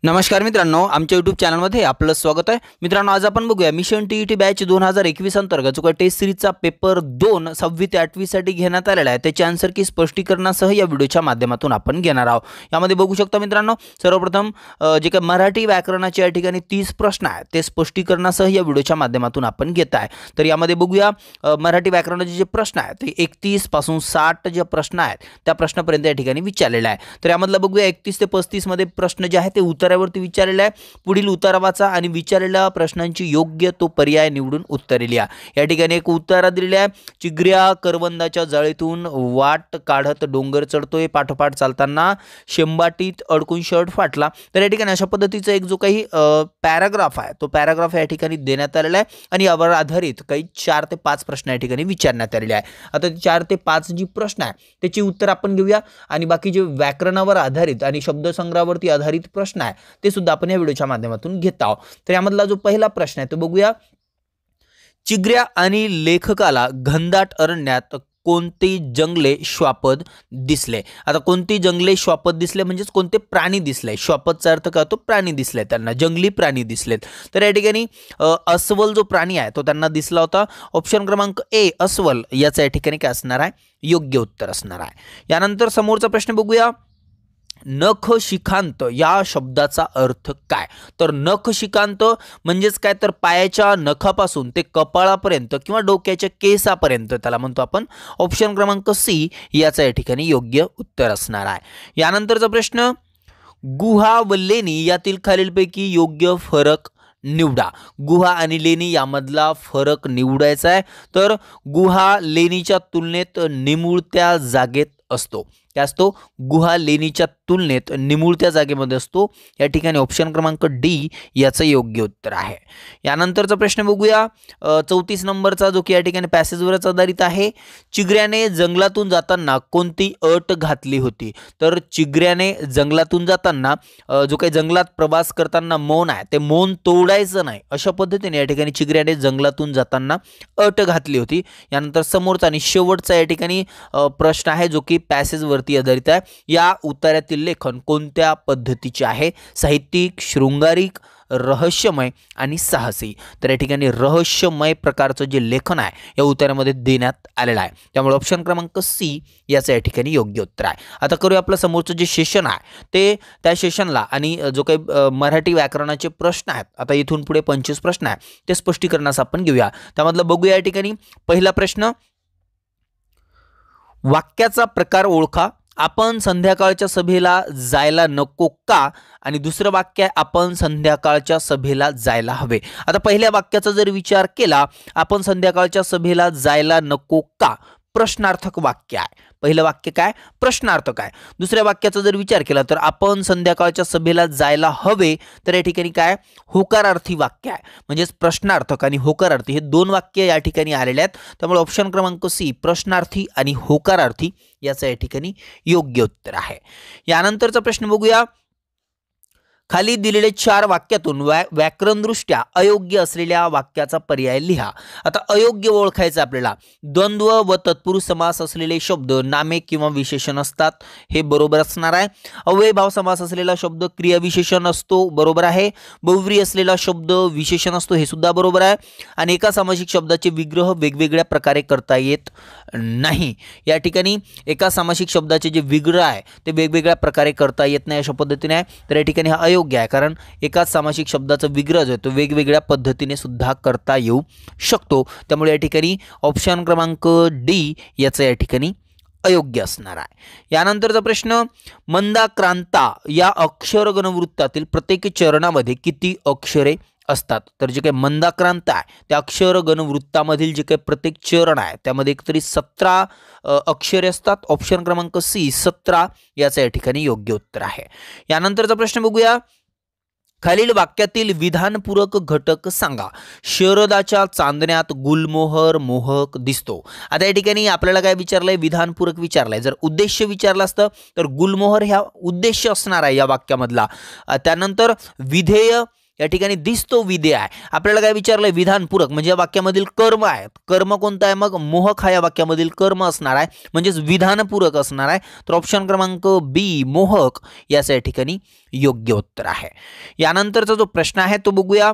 नमस्कार मित्रांनो, आमच्या यूट्यूब चॅनलमध्ये आपलं स्वागत आहे। मित्रांनो, आज आपण बघूया मिशन टीईटी बॅच 2021 अंतर्गत जो काही टेस्ट सिरीजचा पेपर 2 6वी ते 8वी साठी घेण्यात आलेला आहे त्याचे आन्सर की स्पष्टीकरणासह या व्हिडिओच्या माध्यमातून आपण घेणार आहोत। यामध्ये बघू शकता मित्रांनो, सर्वप्रथम जे काही मराठी व्याकरणाचे या ठिकाणी 30 प्रश्न आहेत ते स्पष्टीकरणासह या व्हिडिओच्या माध्यमातून आपण घेत आहे। तर यामध्ये बघूया मराठी व्याकरणाचे जे प्रश्न आहेत ते 31 पासून 60 जे प्रश्न आहेत त्या प्रश्नापर्यंत या ठिकाणी विचारलेला आहे। तर यामधला बघूया 31 ते 35 मध्ये प्रश्न जे आहेत ते उत्तरावरती विचारलेला आहे। पुढील उत्तर वाचा आणि विचारलेल्या प्रश्नांची योग्य तो पर्याय निवडून उत्तरे लिहा। या ठिकाणी एक उत्तर दिलेले आहे, चिगऱ्या करवंदाच्या जाळीतून वाट काढत डोंगर चढतोय, पाठोपाठ चालताना शेंबाटीत अडकून शर्ट फाटला। तर या ठिकाणी अशा पद्धतीचा एक जो काही पॅराग्राफ आहे तो पॅराग्राफ या ठिकाणी देण्यात आलेला आहे आणि यावर आधारित काही 4 ते 5 प्रश्न या ठिकाणी विचारण्यात आलेले आहे। आता 4 ते 5 जी प्रश्न आहे त्याची उत्तर आपण घेऊया आणि बाकी जे व्याकरणावर आधारित आणि शब्दसंग्रहावरती आधारित प्रश्न आहे ते सुद्धा आपण या व्हिडिओच्या माध्यमातून घेत आहोत। तर यामधला जो पहिला प्रश्न आहे तो बघूया, चिगऱ्या आणि लेखकाला घनदाट अरण्यात कोणते जंगले श्वापद दिसले। आता कोणती जंगले श्वापद दिसले म्हणजे कोणते प्राणी दिसले। श्वापदचा अर्थ काय होतो, प्राणी दिसले, त्यांना जंगली प्राणी दिसलेत। तर या ठिकाणी अस्वल जो प्राणी आहे तो त्यांना दिसला होता। ऑप्शन क्रमांक ए अस्वल याचा या ठिकाणी काय असणार आहे, योग्य उत्तर असणार आहे। यानंतर समोरचा प्रश्न बघूया, नख शिखांत या शब्दाचा अर्थ काय। तर नख शिखांत म्हणजेच काय, तर पायाच्या नखापासून ते कपाळापर्यंत किंवा डोक्याच्या केसापर्यंत त्याला म्हणतो आपण। ऑप्शन क्रमांक सी याचा या ठिकाणी योग्य उत्तर असणार आहे। यानंतरचा प्रश्न, गुहा व लेणी यातील खालीलपैकी योग्य फरक निवडा। गुहा आणि लेणी यामधला फरक निवडायचा आहे। तर गुहा लेणीच्या तुलनेत निमुळत्या जागेत असतो, त्या असतो गुहा लेणीच्या तुलनेत निमुळत्या जागेमध्ये असतो। या ठिकाणी ऑप्शन क्रमांक डी याचं योग्य उत्तर आहे। यानंतरचा प्रश्न बघूया, 34 नंबरचा जो की या ठिकाणी पॅसेजवरच आधारित आहे, चिगऱ्याने जंगलातून जाताना कोणती अट घातली होती। तर चिगऱ्याने जंगलातून जाताना जो काही जंगलात प्रवास करताना मौन आहे ते मौन तोडायचं नाही अशा पद्धतीने या ठिकाणी चिगऱ्याने जंगलातून जाताना अट घातली होती। यानंतर समोरचा आणि शेवटचा या ठिकाणी प्रश्न आहे जो की पॅसेजवरती आधारित आहे, या उत्तरातील लेखन कोणत्या पद्धतीचे आहे, साहित्यिक, शृंगारिक, रहस्यमय आणि साहसी। तर या ठिकाणी रहस्यमय प्रकारचं जे लेखन आहे या उत्तरामध्ये देण्यात आलेलं आहे, त्यामुळे ऑप्शन क्रमांक सी याचं या ठिकाणी योग्य उत्तर आहे। आता करूया आपलं समोरचं जे सेशन आहे ते त्या सेशनला आणि जो काही मराठी व्याकरणाचे प्रश्न आहेत, आता इथून पुढे 25 प्रश्न आहे ते स्पष्टीकरणास आपण घेऊया। त्यामधलं बघूया या ठिकाणी पहिला प्रश्न, वाक्याचा प्रकार ओळखा, आपण संध्याकाळच्या सभेला जायला नको का। आणि दुसरं वाक्य आहे, आपण संध्याकाळच्या सभेला जायला हवे। आता पहिल्या वाक्याचा जर विचार केला, आपण संध्याकाळच्या सभेला जायला नको का, प्रश्नार्थक वाक्य आहे। पहिलं वाक्य काय, प्रश्नार्थक आहे। दुसऱ्या वाक्याचा जर विचार केला तर आपण संध्याकाळच्या सभेला जायला हवे, तर या ठिकाणी काय, होकारार्थी वाक्य आहे। म्हणजेच प्रश्नार्थक आणि होकारार्थी हे दोन वाक्य या ठिकाणी आलेले आहेत, त्यामुळे ऑप्शन क्रमांक सी प्रश्नार्थी आणि होकारार्थी याचं या ठिकाणी योग्य उत्तर आहे। यानंतरचा प्रश्न बघूया, खाली दिलेले 4 वाक्यातून व्याकरणदृष्ट्या अयोग्य असलेल्या वाक्याचा पर्याय लिहा। आता अयोग्य ओळखायचं आपल्याला, द्वंद्व व तत्पुरुष समास असलेले शब्द नामे किंवा विशेषण असतात, हे बरोबर असणार आहे। अव्ययभाव समास असलेला शब्द क्रियाविशेषण असतो, बरोबर आहे। बहुव्रीही असलेला शब्द विशेषण असतो, हे सुद्धा बरोबर आहे। आणि एका सामासिक शब्दाचे विग्रह वेगवेगळ्या प्रकारे करता येत नाही। या ठिकाणी एका सामासिक शब्दाचे जे विग्रह आहे ते वेगवेगळ्या प्रकारे करता येत नाही अशा पद्धतीने आहे। तर या ठिकाणी हा अयोग्य आहे, कारण एकाच सामासिक शब्दाचा विग्रह जो आहे तो वेगवेगळ्या पद्धतीने सुद्धा करता येऊ शकतो। त्यामुळे या ठिकाणी ऑप्शन क्रमांक डी याचं या ठिकाणी अयोग्य असणार आहे। यानंतरचा प्रश्न, मंदाक्रांता या अक्षर गणवृत्तातील प्रत्येक चरणामध्ये किती अक्षरे असतात। तर जे काही मंदाक्रांत आहे त्या अक्षर गणवृत्तामधील जे काही प्रत्येक चरण आहे त्यामध्ये एकतरी 17 अक्षरे असतात। ऑप्शन क्रमांक सी 17 याचं या ठिकाणी योग्य उत्तर आहे। यानंतरचा प्रश्न बघूया, खालील वाक्यातील विधानपूरक घटक सांगा। शरदाच्या चांदण्यात गुलमोहर मोहक दिसतो। आता या ठिकाणी आपल्याला काय विचारलंय, विधानपूरक विचारलंय। जर उद्देश्य विचारलं असतं तर गुलमोहर ह्या उद्देश्य असणार आहे या वाक्यामधला। त्यानंतर विधेय या ठिकाणी दिसतो विधेय आहे. आपल्याला काय विचारलंय विधानपूरक म्हणजे या वाक्यामधील कर्म आहे. कर्म कोणता आहे मग मोहक हा या वाक्यामधील कर्म असणार आहे म्हणजेच विधानपूरक असणार आहे. तर ऑप्शन क्रमांक बी मोहक याचं या ठिकाणी योग्य उत्तर आहे. यानंतरचा जो प्रश्न आहे तो बघूया.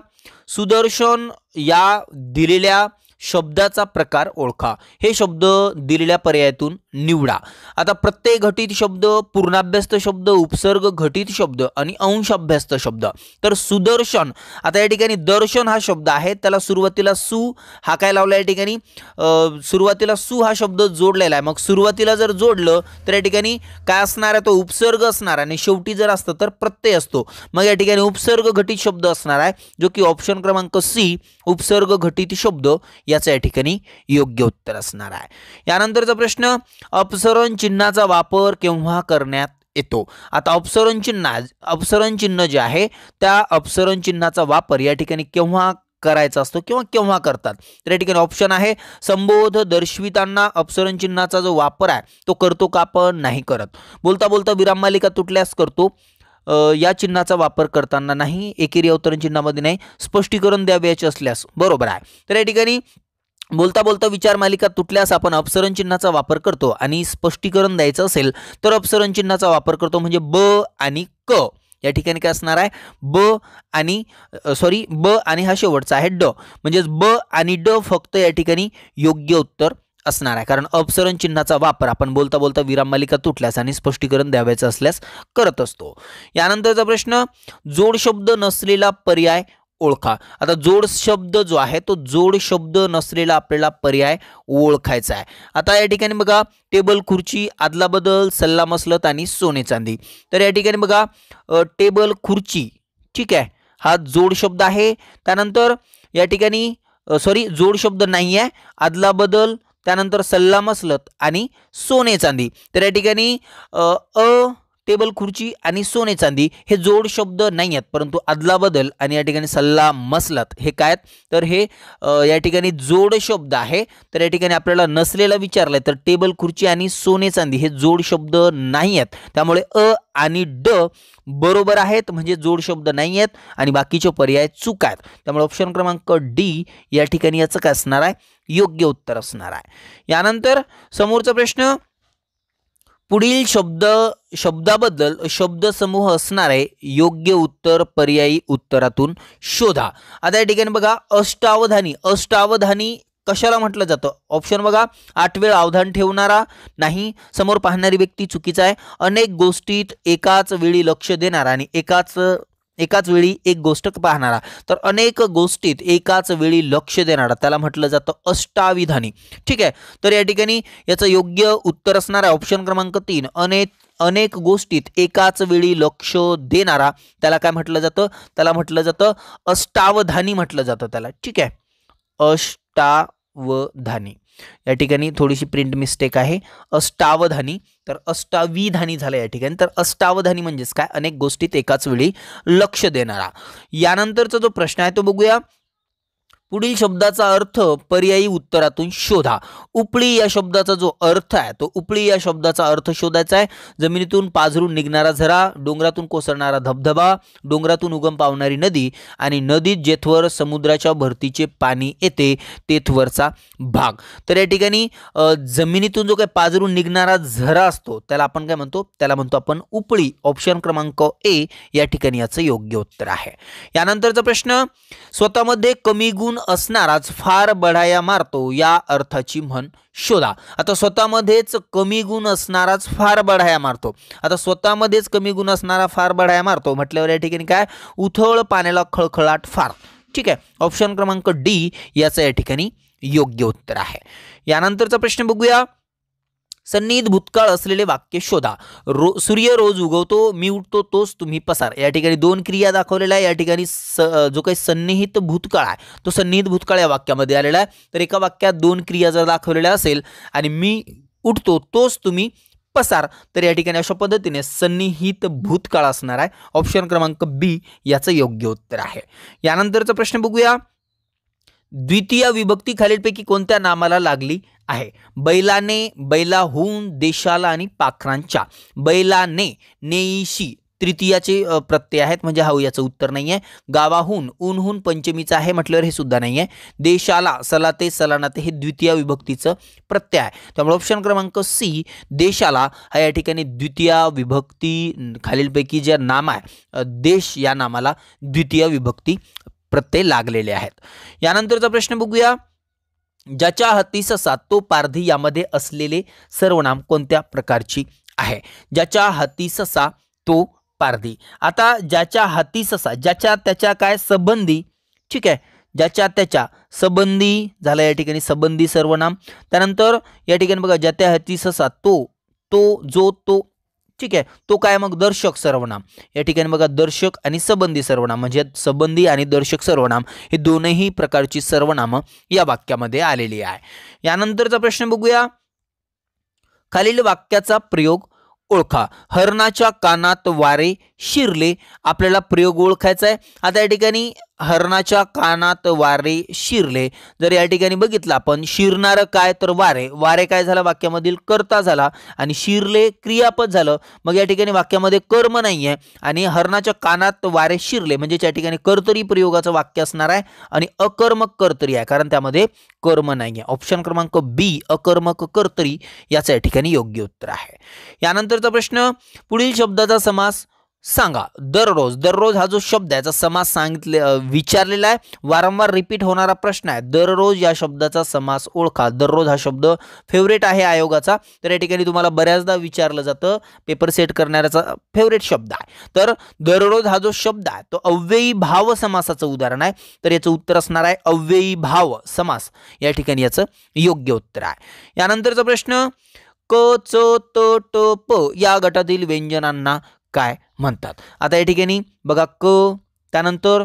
सुदर्शन या दिलेल्या शब्दाचा प्रकार ओळखा. हे शब्द दिलेल्या पर्यायातून निवडा. आता प्रत्यय घटित शब्द, पूर्णाभ्यस्त शब्द, उपसर्ग घटित शब्द आणि अंशाभ्यस्त शब्द. तर सुदर्शन, आता या ठिकाणी दर्शन हा शब्द आहे, त्याला सुरुवातीला सु हा काय लावला या ठिकाणी सुरुवातीला सु हा शब्द जोडलेला आहे. मग सुरुवातीला जर जोडलं तर या ठिकाणी काय असणार आहे तो उपसर्ग असणार आणि शेवटी जर असतं तर प्रत्यय असतो. मग या ठिकाणी उपसर्ग घटित शब्द असणार आहे जो की ऑप्शन क्रमांक सी उपसर्ग घटित शब्द याचं या ठिकाणी योग्य उत्तर असणार आहे. यानंतरचा प्रश्न अपसरण चिन्हाचा वापर केव्हा करण्यात येतो. आता अपसरण चिन्ह जे आहे त्या अपसरण चिन्हाचा वापर या ठिकाणी केव्हा करायचा असतो किंवा केव्हा करतात. तर या ठिकाणी ऑप्शन आहे संबोध दर्शविताना अपसरण चिन्हाचा जो वापर आहे तो करतो का आपण नाही करत. बोलता बोलता विराम मालिका तुटल्यास करतो. या चिन्हाचा वापर करताना नाही. एकेरी अवतरण चिन्हामध्ये नाही. स्पष्टीकरण द्यावयाचे असल्यास बरोबर आहे. तर या ठिकाणी बोलता बोलता विचार मालिका तुटल्यास आपण अपसरण चिन्हाचा वापर करतो आणि स्पष्टीकरण द्यायचं असेल तर अपसरण चिन्हाचा वापर करतो म्हणजे ब आणि क. या ठिकाणी काय असणार आहे ब आणि हा शेवटचा आहे ड म्हणजेच ब आणि ड फक्त या ठिकाणी योग्य उत्तर असणार आहे. कारण अपसरण चिन्हाचा वापर आपण बोलता बोलता विराम मालिका तुटल्यास आणि स्पष्टीकरण द्यावयाचं असल्यास करत असतो. यानंतरचा प्रश्न जोड शब्द नसलेला पर्याय ओळखा. आता जोड शब्द जो आहे तो जोड शब्द नसलेला आपल्याला पर्याय ओळखायचा आहे. आता या ठिकाणी बघा टेबल खुर्ची, आदला बदल, सल्ला मसलत आणि सोने चांदी. तर या ठिकाणी बघा टेबल खुर्ची ठीक आहे हा जोड शब्द आहे. त्यानंतर या ठिकाणी जोड शब्द नाही आहे. आदला बदल, त्यानंतर सल्ला मसलत आणि सोने चांदी. तर या ठिकाणी टेबल खुर्ची आणि सोने चांदी हे जोड शब्द नाही आहेत परंतु आदला बदल आणि या ठिकाणी सल्ला मसलत हे काय तर हे या ठिकाणी जोड शब्द आहे. तर या ठिकाणी आपल्याला नसलेला विचारलाय तर टेबल खुर्ची आणि सोने चांदी हे जोड शब्द नाही आहेत त्यामुळे अ आणि ड बरोबर आहेत म्हणजे जोड शब्द नाही आहेत आणि बाकीचे पर्याय चूक आहेत. त्यामुळे ऑप्शन क्रमांक डी या ठिकाणी याचं काय असणार आहे योग्य उत्तर असणार आहे. यानंतर समोरचा प्रश्न पुढील शब्दाबद्दल शब्दसमूह असणारे योग्य उत्तर पर्यायी उत्तरातून शोधा. आता या ठिकाणी बघा अष्टावधानी कशाला म्हटलं जातं. ऑप्शन बघा 8 वेळ अवधान ठेवणारा नाही. समोर पाहणारी व्यक्ती चुकीचा आहे. अनेक गोष्टीत एकाच वेळी लक्ष देणारा आणि एकाच वेळी एक गोष्ट पाहणारा. तर अनेक गोष्टीत एकाच वेळी लक्ष देणारा त्याला म्हटलं जातं अष्टाविधानी. ठीक आहे. तर या ठिकाणी याचं योग्य उत्तर असणार आहे ऑप्शन क्रमांक 3 अनेक गोष्टीत एकाच वेळी लक्ष देणारा त्याला काय म्हटलं जातं त्याला म्हटलं जातं अष्टावधानी म्हटलं जातं त्याला. ठीक आहे अष्टावधानी. या ठिकाणी थोडीशी प्रिंट मिस्टेक आहे अष्टावधानी तर अष्टाविधानी झालं या ठिकाणी. तर अष्टावधानी म्हणजेच काय अनेक गोष्टीत एकाच वेळी लक्ष देणारा. यानंतरचा जो प्रश्न आहे तो बघूया. पुढील शब्दाचा अर्थ पर्यायी उत्तरातून शोधा. उपळी या शब्दाचा जो अर्थ आहे तो उपळी या शब्दाचा अर्थ शोधायचा आहे. जमिनीतून पाझरून निघणारा झरा, डोंगरातून कोसळणारा धबधबा, डोंगरातून उगम पावणारी नदी आणि नदीत जेथवर समुद्राच्या भरतीचे पाणी येते तेथवरचा भाग. तर या ठिकाणी जमिनीतून जो काही पाझरून निघणारा झरा असतो त्याला आपण काय म्हणतो त्याला म्हणतो आपण उपळी. ऑप्शन क्रमांक ए या ठिकाणी याचं योग्य उत्तर आहे. यानंतरचा प्रश्न स्वतःमध्ये कमी गुण असणाराच फार बढाया मारतो या अर्थाची म्हण शोधा. आता स्वतःमध्येच कमी गुण असणाराच फार बढाया मारतो. आता स्वतःमध्येच कमी गुण असणारा फार बढाया मारतो म्हटल्यावर या ठिकाणी काय उथळ पाण्याला खळखळाट फार. ठीक आहे ऑप्शन क्रमांक डी याचं या ठिकाणी योग्य उत्तर आहे. यानंतरचा प्रश्न बघूया. सन्निहित भूतकाळ असलेले वाक्य शोधा. सूर्य रोज उगवतो, मी उठतो तोच तुम्ही पसार. या ठिकाणी 2 क्रिया दाखवलेल्या आहे. या ठिकाणी जो काही सन्निहित भूतकाळ आहे तो सन्निहित भूतकाळ या वाक्यामध्ये आलेला आहे. तर एका वाक्यात 2 क्रिया जर दाखवलेल्या असेल आणि मी उठतो तोच तुम्ही पसार तर या ठिकाणी अशा पद्धतीने सन्निहित भूतकाळ असणार आहे. ऑप्शन क्रमांक बी याचं योग्य उत्तर आहे. यानंतरचा प्रश्न बघूया. द्वितीय विभक्ती खालीलपैकी कोणत्या नामाला लागली आहे. बैलाने, बैलाहून, देशाला आणि पाखरांच्या. बैलाने नेईशी तृतीयाचे प्रत्यय आहेत, म्हणजे हा याचं उत्तर नाही आहे. गावाहून, ऊनहून पंचमीचा आहे म्हटल्यावर हे सुद्धा नाही आहे. देशाला, सलाते, सलानाते हे द्वितीय विभक्तीचं प्रत्यय आहे. त्यामुळे ऑप्शन क्रमांक सी देशाला हा या ठिकाणी द्वितीय विभक्ती खालीलपैकी जे नाम आहे देश या नामाला द्वितीय विभक्ती प्रत्यय लागलेले आहेत. यानंतरचा प्रश्न बघूया. ज्याच्या हाती ससा तो पारधी यामध्ये असलेले सर्वनाम कोणत्या प्रकारची आहे? ज्याच्या हाती ससा तो पारधी. आता ज्याच्या हाती ससा, ज्याच्या त्याच्या काय संबंधी, ठीक आहे, ज्याच्या त्याच्या संबंधी झाला या ठिकाणी संबंधी सर्वनाम. त्यानंतर या ठिकाणी बघा ज्याच्या हाती ससा तो, तो जो तो, ठीक आहे, तो काय मग दर्शक सर्वनाम. या ठिकाणी बघा दर्शक आणि संबंधी सर्वनाम म्हणजे संबंधी आणि दर्शक सर्वनाम हे दोनही प्रकारची सर्वनामं या वाक्यामध्ये आलेली आहे. यानंतरचा प्रश्न बघूया. खालील वाक्याचा प्रयोग ओळखा. हरणाच्या कानात वारे शिरले. आपल्याला प्रयोग ओळखायचा आहे. आता या ठिकाणी हरणाच्या कानात वारे शिरले जर या ठिकाणी बघितलं आपण, शिरणारं काय तर वारे, वारे काय झाला वाक्यामधील कर्ता झाला आणि शिरले क्रियापद झालं. मग या ठिकाणी वाक्यामध्ये कर्म नाही आहे आणि हरणाच्या कानात वारे शिरले म्हणजे या ठिकाणी कर्तरी प्रयोगाचं वाक्य असणार आहे आणि अकर्मक कर्तरी आहे कारण त्यामध्ये कर्म नाही आहे. ऑप्शन क्रमांक बी अकर्मक कर्तरी याचं या ठिकाणी योग्य उत्तर आहे. यानंतरचा प्रश्न, पुढील शब्दाचा समास सांगा. दररोज, दररोज हा जो शब्द आहे याचा समास विचारलेला आहे. वारंवार रिपीट होणारा प्रश्न आहे. दररोज या शब्दाचा समास ओळखा. दररोज हा शब्द फेवरेट आहे आयोगाचा, तर या ठिकाणी तुम्हाला बऱ्याचदा विचारलं जातं. पेपर सेट करणाऱ्याचा फेवरेट शब्द आहे. तर दररोज हा जो शब्द आहे तो अव्ययी भाव समासाचं उदाहरण आहे. तर याचं उत्तर असणार आहे अव्ययी भाव समास. या ठिकाणी याचं योग्य उत्तर आहे. यानंतरचा प्रश्न, क, च, त, ट, प या गटातील व्यंजनांना काय म्हणतात? आता या ठिकाणी बघा क, त्यानंतर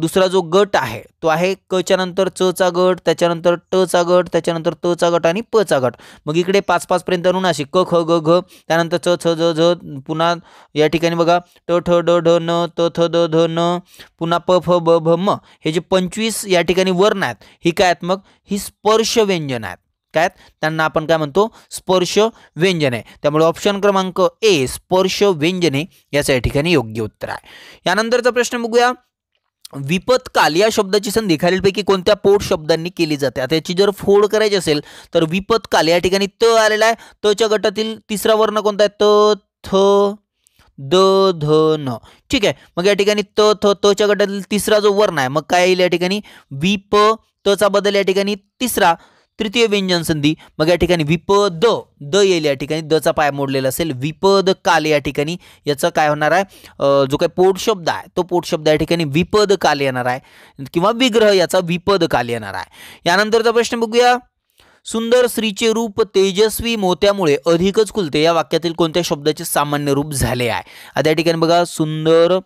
दुसरा जो गट आहे तो आहे क च्या नंतर च चा गट, त्याच्यानंतर ट चा गट, त्याच्यानंतर त चा गट आणि प चा गट. मग इकडे 5-5 पर्यंत अनुनासिक क, ख, ग, घ, त्यानंतर च, छ, ज, झ, पुन्हा या ठिकाणी बघा ट, ठ, ड, ढ, न, त, थ, द, ध, न, पुन्हा प, फ, ब, भ, म. हे जे 25 या ठिकाणी वर्ण आहेत ही काय आहेत? मग ही स्पर्श व्यंजन आहेत. काय त्यांना आपण काय म्हणतो? स्पर्श व्यंजने. त्यामुळे ऑप्शन क्रमांक ए स्पर्श व्यंजने याच्या ठिकाणी योग्य उत्तर आहे. यानंतरचा प्रश्न बघूया. विपत्काल या शब्दाची संधी खालीलपैकी कोणत्या पोट शब्दांनी केली जाते? आता याची जर फोड करायची असेल तर विपत्काल या ठिकाणी त आलेला आहे. त च्या गटातील तिसरा वर्ण कोणता आहे? त, थ, द, ध, न. ठीक आहे. मग या ठिकाणी त, थ, त च्या गटातील तिसरा जो वर्ण आहे मग काय येईल या ठिकाणी? विप. त चा बदल या ठिकाणी तिसरा तृतीय व्यंजन संधी. मग या ठिकाणी विपद द येईल. या ठिकाणी द चा पाय मोडलेला असेल. विपद काल या ठिकाणी याचं काय होणार आहे? जो काही पोट शब्द आहे तो पोट शब्द या ठिकाणी विपद काल येणार आहे किंवा विग्रह याचा विपद काल येणार आहे. यानंतरचा प्रश्न बघूया. सुंदर स्त्रीचे रूप तेजस्वी मोत्यामुळे अधिकच खुलते या वाक्यातील कोणत्या शब्दाचे सामान्य रूप झाले आहे? आता या ठिकाणी बघा सुंदर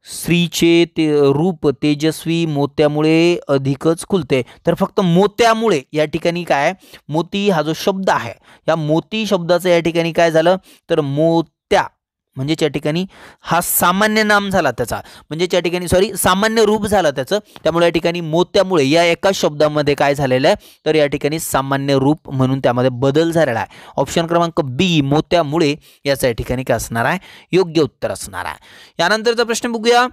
स्त्रीचे रूप तेजस्वी मोत्यामुळे अधिकच खुलते. तर फक्त मोत्यामुळे या ठिकाणी काय, मोती हा जो शब्द आहे या मोती शब्दाचं या ठिकाणी काय झालं तर मोत्या म्हणजे या ठिकाणी हा सामान्य नाम झाला त्याचा, म्हणजे या ठिकाणी सामान्य रूप झालं त्याचं. त्यामुळे या ठिकाणी मोत्यामुळे या एका शब्दामध्ये काय झालेलं आहे तर या ठिकाणी सामान्य रूप म्हणून त्यामध्ये बदल झालेला आहे. ऑप्शन क्रमांक बी मोत्यामुळे याचा या ठिकाणी काय असणार आहे? योग्य उत्तर असणार आहे. यानंतरचा प्रश्न बघूया.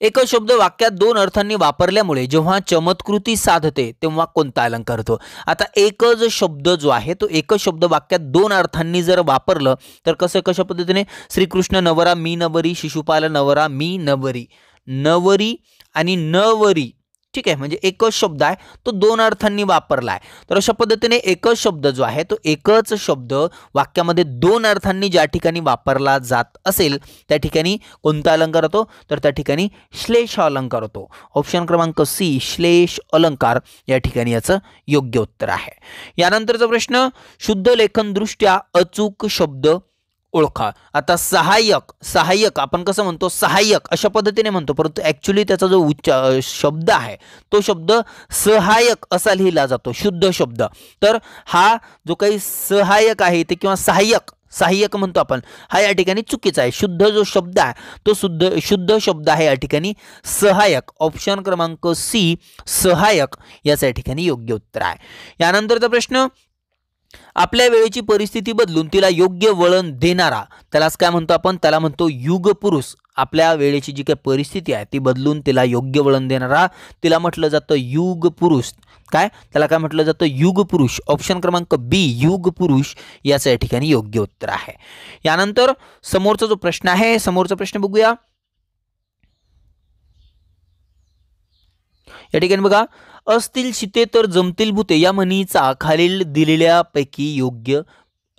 एकच शब्द वाक्यात दोन अर्थांनी वापरल्यामुळे जेव्हा चमत्कृती साधते तेव्हा कोणता अलंकार होतो? आता एकच शब्द जो आहे तो एकच शब्द वाक्यात दोन अर्थांनी जर वापरलं तर कसं कशा पद्धतीने? श्रीकृष्ण नवरा मी नवरी, शिशुपाल नवरा मी नवरी, नवरी आणि नवरी. ठीक आहे, म्हणजे एकच शब्द आहे तो दोन अर्थांनी वापरला आहे. तर अशा पद्धतीने एकच शब्द जो आहे तो एकच शब्द वाक्यामध्ये दोन अर्थांनी ज्या ठिकाणी वापरला जात असेल त्या ठिकाणी कोणता अलंकार होतो तर त्या ठिकाणी श्लेष अलंकार होतो. ऑप्शन क्रमांक सी श्लेष अलंकार या ठिकाणी याचं योग्य उत्तर आहे. यानंतरचा प्रश्न, शुद्ध लेखनदृष्ट्या अचूक शब्द ओळखा. आता सहाय्यक, सहाय्यक आपण कसं म्हणतो? सहाय्यक अशा पद्धतीने म्हणतो, परंतु ऍक्च्युली त्याचा जो शब्द आहे तो शब्द सहाय्यक असा लिहिला जातो, शुद्ध शब्द. तर हा जो काही सहाय्यक आहे ते किंवा सहाय्यक, सहाय्यक म्हणतो आपण, हा या ठिकाणी चुकीचा आहे. शुद्ध जो शब्द आहे तो शुद्ध शब्द आहे या ठिकाणी सहाय्यक. ऑप्शन क्रमांक सी सहाय्यक याचा या ठिकाणी योग्य उत्तर आहे. यानंतरचा प्रश्न, आपल्या वेळेची परिस्थिती बदलून तिला योग्य वळण देणारा त्यालाच काय म्हणतो आपण, त्याला म्हणतो युगपुरुष. आपल्या वेळेची जी काही परिस्थिती आहे ती बदलून तिला योग्य वळण देणारा तिला म्हटलं जातं युगपुरुष. काय त्याला काय म्हटलं जातं, युगपुरुष. ऑप्शन क्रमांक बी युगपुरुष याचं या ठिकाणी योग्य उत्तर आहे. यानंतर समोरचा जो प्रश्न आहे, समोरचा प्रश्न बघूया. या ठिकाणी बघा, असतील शिते तर जमतील भूते या म्हणीचा खालील दिलेल्यापैकी योग्य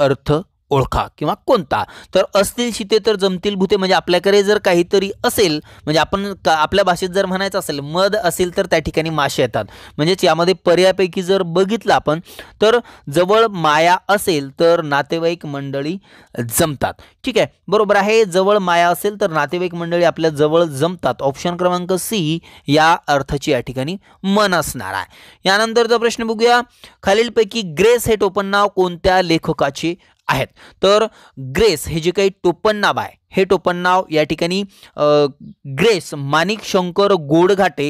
अर्थ ओळखा किंवा कोणता. तर असतील शिते तर जमतील भूते म्हणजे आपल्याकडे जर काहीतरी असेल, म्हणजे आपण आपल्या भाषेत जर म्हणायचं असेल मध असेल तर त्या ठिकाणी मासे येतात. म्हणजेच यामध्ये पर्यायापैकी जर बघितलं आपण तर जवळ माया असेल तर नातेवाईक मंडळी जमतात. ठीक आहे, बरोबर आहे. जवळ माया असेल तर नातेवाईक मंडळी आपल्या जवळ जमतात. ऑप्शन क्रमांक सी या अर्थाची या ठिकाणी मन असणार आहे. यानंतरचा प्रश्न बघूया. खालीलपैकी ग्रेस हे टोपणनाव कोणत्या लेखकाचे आहेत. तर ग्रेस हे जे काही टोपणनाव आहे हे टोपणनाव या ठिकाणी ग्रेस माणिक शंकर गोडघाटे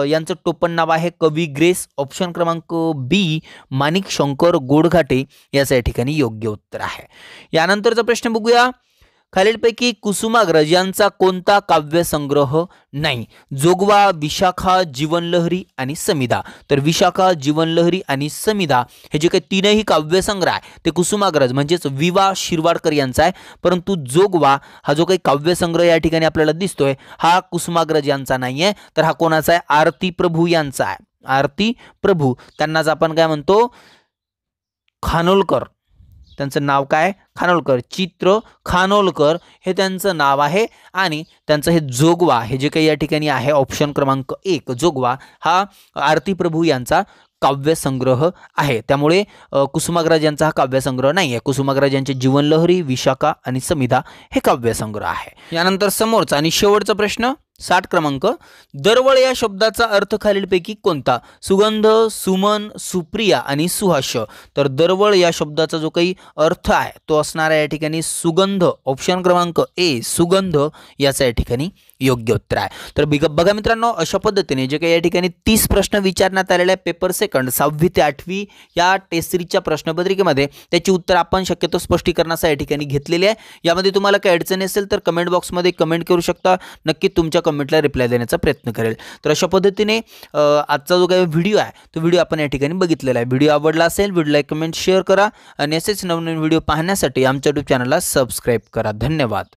यांचं टोपणनाव आहे कवी ग्रेस. ऑप्शन क्रमांक बी माणिक शंकर गोडघाटे याचं या ठिकाणी योग्य उत्तर आहे. यानंतरचा प्रश्न बघूया. खालीलपैकी कुसुमाग्रज यांचा कोणता काव्यसंग्रह नाही. जोगवा, विशाखा, जीवनलहरी आणि समिधा. तर विशाखा, जीवनलहरी आणि समिधा हे जे काही तीनही काव्यसंग्रह आहे ते कुसुमाग्रज म्हणजेच विवा शिरवाडकर यांचा आहे. परंतु जोगवा हा जो काही काव्यसंग्रह या ठिकाणी आपल्याला दिसतोय हा कुसुमाग्रज यांचा नाही आहे, तर हा कोणाचा आहे, आरती प्रभू यांचा आहे. आरती प्रभू, त्यांनाच आपण काय म्हणतो, खानोलकर. त्यांचं नाव काय, खानोलकर. चित्र खानोलकर हे त्यांचं नाव आहे. आणि त्यांचं हे जोगवा हे जे काही या ठिकाणी आहे ऑप्शन क्रमांक 1 जोगवा हा आरती प्रभू यांचा काव्यसंग्रह आहे. त्यामुळे कुसुमाग्रज यांचा हा काव्यसंग्रह नाही आहे. कुसुमाग्रज यांचे जीवनलहरी, विशाखा आणि समिधा हे काव्यसंग्रह आहे. यानंतर समोरचा आणि शेवटचा प्रश्न 60 क्रमांक. दरवळ या शब्दाचा अर्थ खालीलपैकी कोणता. सुगंध, सुमन, सुप्रिया आणि सुहास्य. तर दरवळ या शब्दाचा जो काही अर्थ आहे तो असणार आहे या ठिकाणी सुगंध. ऑप्शन क्रमांक ए सुगंध याचा या ठिकाणी योग्य उत्तर आहे. तर बघा मित्रांनो, अशा पद्धतीने जे काही या ठिकाणी 30 प्रश्न विचारण्यात आलेले आहे पेपर सेकंड 6वी ते 8वी या टेस्ट सिरीजच्या प्रश्नपत्रिकेमध्ये त्याची उत्तर आपण शक्यतो स्पष्टीकरणाचा या ठिकाणी घेतलेली आहे. यामध्ये तुम्हाला काही अडचण असेल तर कमेंट बॉक्समध्ये कमेंट करू शकता. नक्की तुमच्या कमेंटला रिप्लाय देण्याचा प्रयत्न करेल. तर अशा पद्धतीने आजचा जो काही व्हिडिओ आहे तो व्हिडिओ आपण या ठिकाणी बघितलेला आहे. व्हिडिओ आवडला असेल व्हिडिओ लाईक कमेंट शेअर करा आणि असेच नवनवीन व्हिडिओ पाहण्यासाठी आमच्या यूट्यूब चॅनलला सबस्क्राईब करा. धन्यवाद.